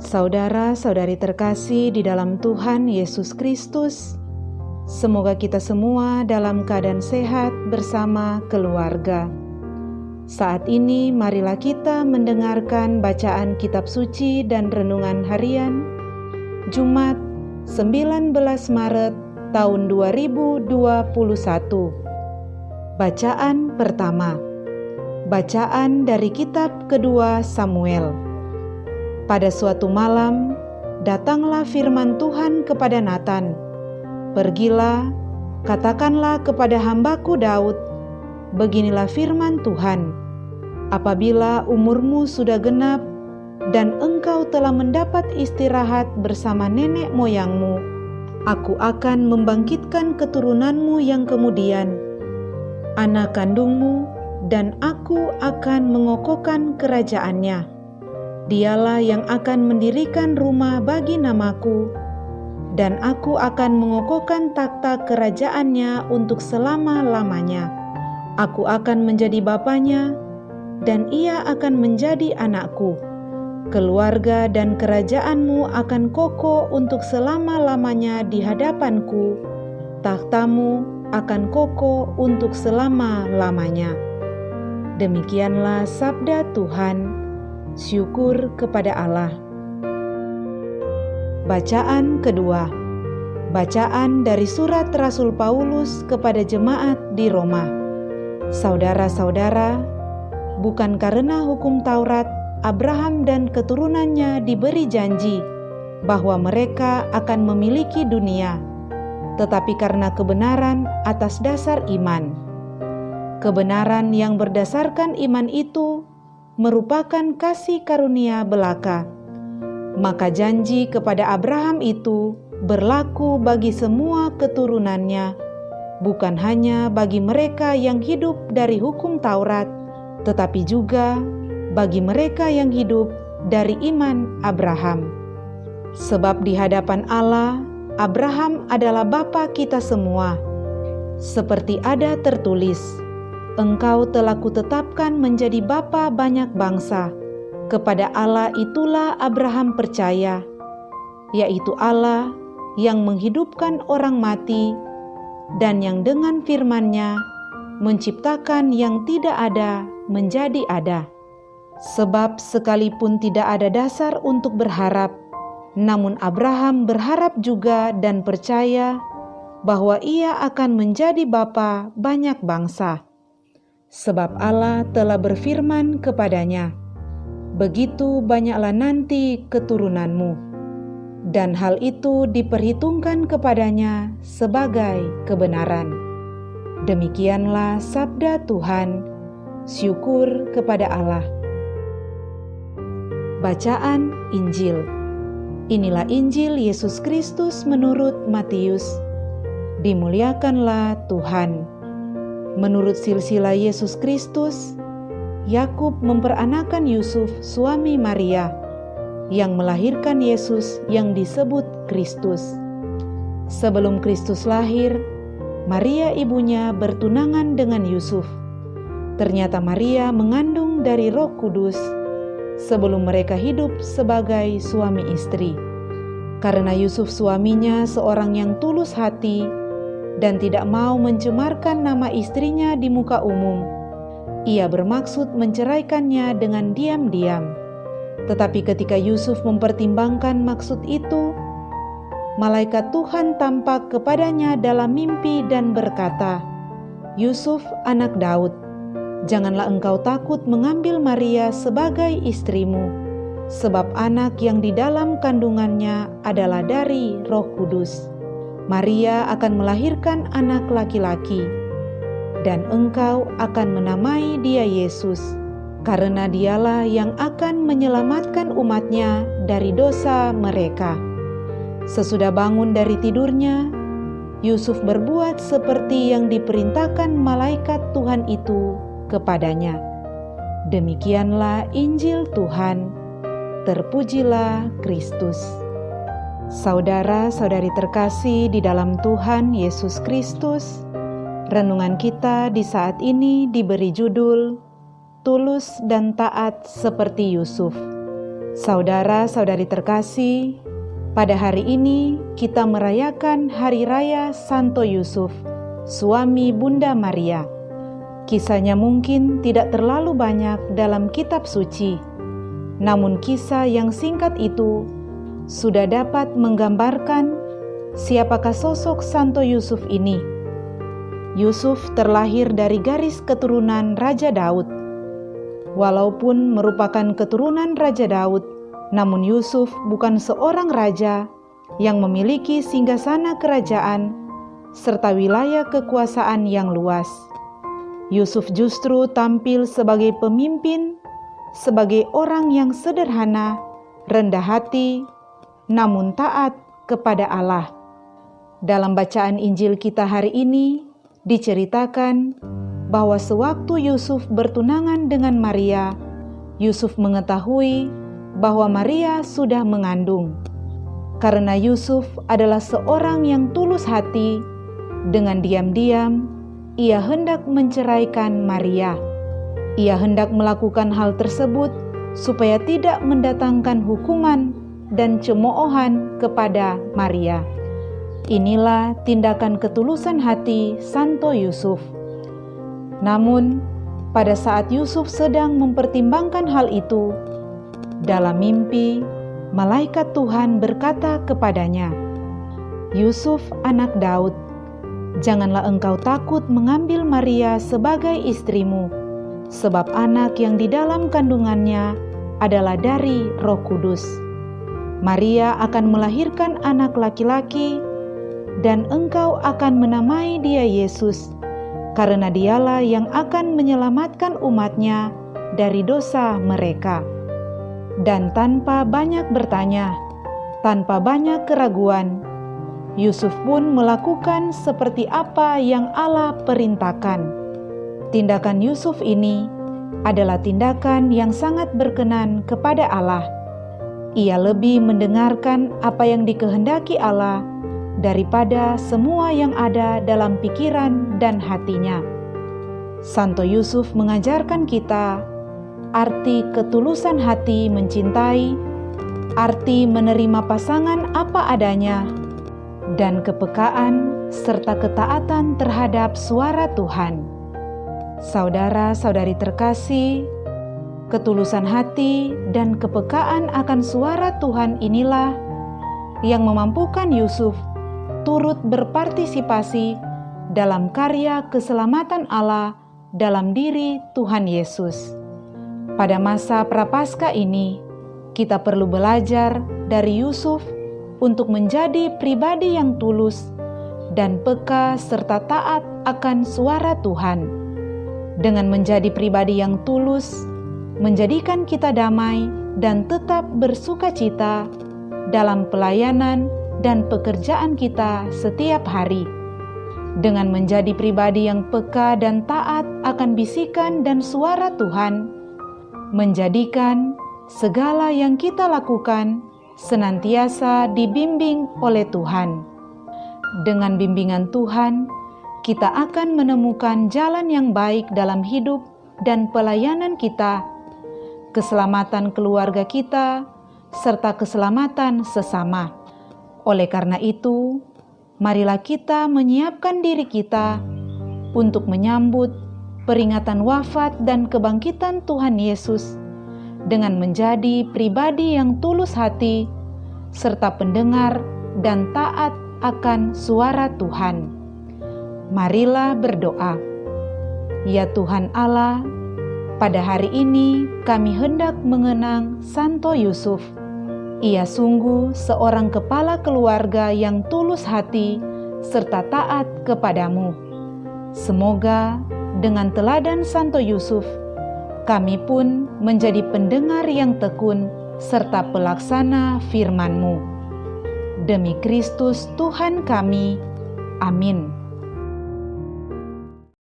Saudara-saudari terkasih di dalam Tuhan Yesus Kristus, semoga kita semua dalam keadaan sehat bersama keluarga. Saat ini marilah kita mendengarkan bacaan kitab suci dan renungan harian Jumat 19 Maret tahun 2021. Bacaan pertama. Bacaan dari kitab kedua Samuel. Pada suatu malam, datanglah firman Tuhan kepada Natan, "Pergilah, katakanlah kepada hambaku Daud, beginilah firman Tuhan, apabila umurmu sudah genap dan engkau telah mendapat istirahat bersama nenek moyangmu, aku akan membangkitkan keturunanmu yang kemudian, anak kandungmu, dan aku akan mengokohkan kerajaannya. Dialah yang akan mendirikan rumah bagi namaku, dan aku akan mengokohkan takhta kerajaannya untuk selama-lamanya. Aku akan menjadi bapanya, dan ia akan menjadi anakku. Keluarga dan kerajaanmu akan kokoh untuk selama-lamanya di hadapanku. Takhtamu akan kokoh untuk selama-lamanya." Demikianlah sabda Tuhan. Syukur kepada Allah. Bacaan kedua. Bacaan dari surat Rasul Paulus kepada jemaat di Roma. Saudara-saudara, bukan karena hukum Taurat, Abraham dan keturunannya diberi janji bahwa mereka akan memiliki dunia, tetapi karena kebenaran atas dasar iman. Kebenaran yang berdasarkan iman itu merupakan kasih karunia belaka. Maka janji kepada Abraham itu berlaku bagi semua keturunannya, bukan hanya bagi mereka yang hidup dari hukum Taurat, tetapi juga bagi mereka yang hidup dari iman Abraham. Sebab di hadapan Allah, Abraham adalah bapa kita semua. Seperti ada tertulis, "Engkau telah kutetapkan menjadi bapa banyak bangsa." Kepada Allah itulah Abraham percaya, yaitu Allah yang menghidupkan orang mati dan yang dengan firman-Nya menciptakan yang tidak ada menjadi ada. Sebab sekalipun tidak ada dasar untuk berharap, namun Abraham berharap juga dan percaya bahwa ia akan menjadi bapa banyak bangsa. Sebab Allah telah berfirman kepadanya, "Begitu banyaklah nanti keturunanmu." Dan hal itu diperhitungkan kepadanya sebagai kebenaran. Demikianlah sabda Tuhan. Syukur kepada Allah. Bacaan Injil. Inilah Injil Yesus Kristus menurut Matius. Dimuliakanlah Tuhan. Menurut silsilah Yesus Kristus, Yakub memperanakan Yusuf suami Maria, yang melahirkan Yesus yang disebut Kristus. Sebelum Kristus lahir, Maria ibunya bertunangan dengan Yusuf. Ternyata Maria mengandung dari Roh Kudus sebelum mereka hidup sebagai suami istri. Karena Yusuf suaminya seorang yang tulus hati dan tidak mau mencemarkan nama istrinya di muka umum, ia bermaksud menceraikannya dengan diam-diam. Tetapi ketika Yusuf mempertimbangkan maksud itu, malaikat Tuhan tampak kepadanya dalam mimpi dan berkata, "Yusuf, anak Daud, janganlah engkau takut mengambil Maria sebagai istrimu, sebab anak yang di dalam kandungannya adalah dari Roh Kudus. Maria akan melahirkan anak laki-laki, dan engkau akan menamai dia Yesus, karena dialah yang akan menyelamatkan umatnya dari dosa mereka." Sesudah bangun dari tidurnya, Yusuf berbuat seperti yang diperintahkan malaikat Tuhan itu kepadanya. Demikianlah Injil Tuhan. Terpujilah Kristus. Saudara-saudari terkasih di dalam Tuhan Yesus Kristus, renungan kita di saat ini diberi judul Tulus dan Taat Seperti Yusuf. Saudara-saudari terkasih, pada hari ini kita merayakan Hari Raya Santo Yusuf, suami Bunda Maria. Kisahnya mungkin tidak terlalu banyak dalam kitab suci, namun kisah yang singkat itu sudah dapat menggambarkan siapakah sosok Santo Yusuf ini. Yusuf terlahir dari garis keturunan Raja Daud. Walaupun merupakan keturunan Raja Daud, namun Yusuf bukan seorang raja yang memiliki singgasana kerajaan serta wilayah kekuasaan yang luas. Yusuf justru tampil sebagai pemimpin, sebagai orang yang sederhana, rendah hati, namun taat kepada Allah. Dalam bacaan Injil kita hari ini, diceritakan bahwa sewaktu Yusuf bertunangan dengan Maria, Yusuf mengetahui bahwa Maria sudah mengandung. Karena Yusuf adalah seorang yang tulus hati, dengan diam-diam ia hendak menceraikan Maria. Ia hendak melakukan hal tersebut supaya tidak mendatangkan hukuman dan cemoohan kepada Maria. Inilah tindakan ketulusan hati Santo Yusuf. Namun, pada saat Yusuf sedang mempertimbangkan hal itu, dalam mimpi, malaikat Tuhan berkata kepadanya, "Yusuf, anak Daud, janganlah engkau takut mengambil Maria sebagai istrimu, sebab anak yang di dalam kandungannya adalah dari Roh Kudus. Maria akan melahirkan anak laki-laki, dan engkau akan menamai dia Yesus, karena dialah yang akan menyelamatkan umatnya dari dosa mereka." Dan tanpa banyak bertanya, tanpa banyak keraguan, Yusuf pun melakukan seperti apa yang Allah perintahkan. Tindakan Yusuf ini adalah tindakan yang sangat berkenan kepada Allah. Ia lebih mendengarkan apa yang dikehendaki Allah daripada semua yang ada dalam pikiran dan hatinya. Santo Yusuf mengajarkan kita arti ketulusan hati mencintai, arti menerima pasangan apa adanya, dan kepekaan serta ketaatan terhadap suara Tuhan. Saudara-saudari terkasih, ketulusan hati dan kepekaan akan suara Tuhan inilah yang memampukan Yusuf turut berpartisipasi dalam karya keselamatan Allah dalam diri Tuhan Yesus. Pada masa Prapaskah ini, kita perlu belajar dari Yusuf untuk menjadi pribadi yang tulus dan peka serta taat akan suara Tuhan. Dengan menjadi pribadi yang tulus, menjadikan kita damai dan tetap bersukacita dalam pelayanan dan pekerjaan kita setiap hari. Dengan menjadi pribadi yang peka dan taat akan bisikan dan suara Tuhan, menjadikan segala yang kita lakukan senantiasa dibimbing oleh Tuhan. Dengan bimbingan Tuhan, kita akan menemukan jalan yang baik dalam hidup dan pelayanan kita, keselamatan keluarga kita, serta keselamatan sesama. Oleh karena itu, marilah kita menyiapkan diri kita untuk menyambut peringatan wafat dan kebangkitan Tuhan Yesus dengan menjadi pribadi yang tulus hati serta pendengar dan taat akan suara Tuhan. Marilah berdoa. Ya Tuhan Allah, pada hari ini kami hendak mengenang Santo Yusuf. Ia sungguh seorang kepala keluarga yang tulus hati serta taat kepadamu. Semoga dengan teladan Santo Yusuf, kami pun menjadi pendengar yang tekun serta pelaksana firman-Mu. Demi Kristus Tuhan kami. Amin.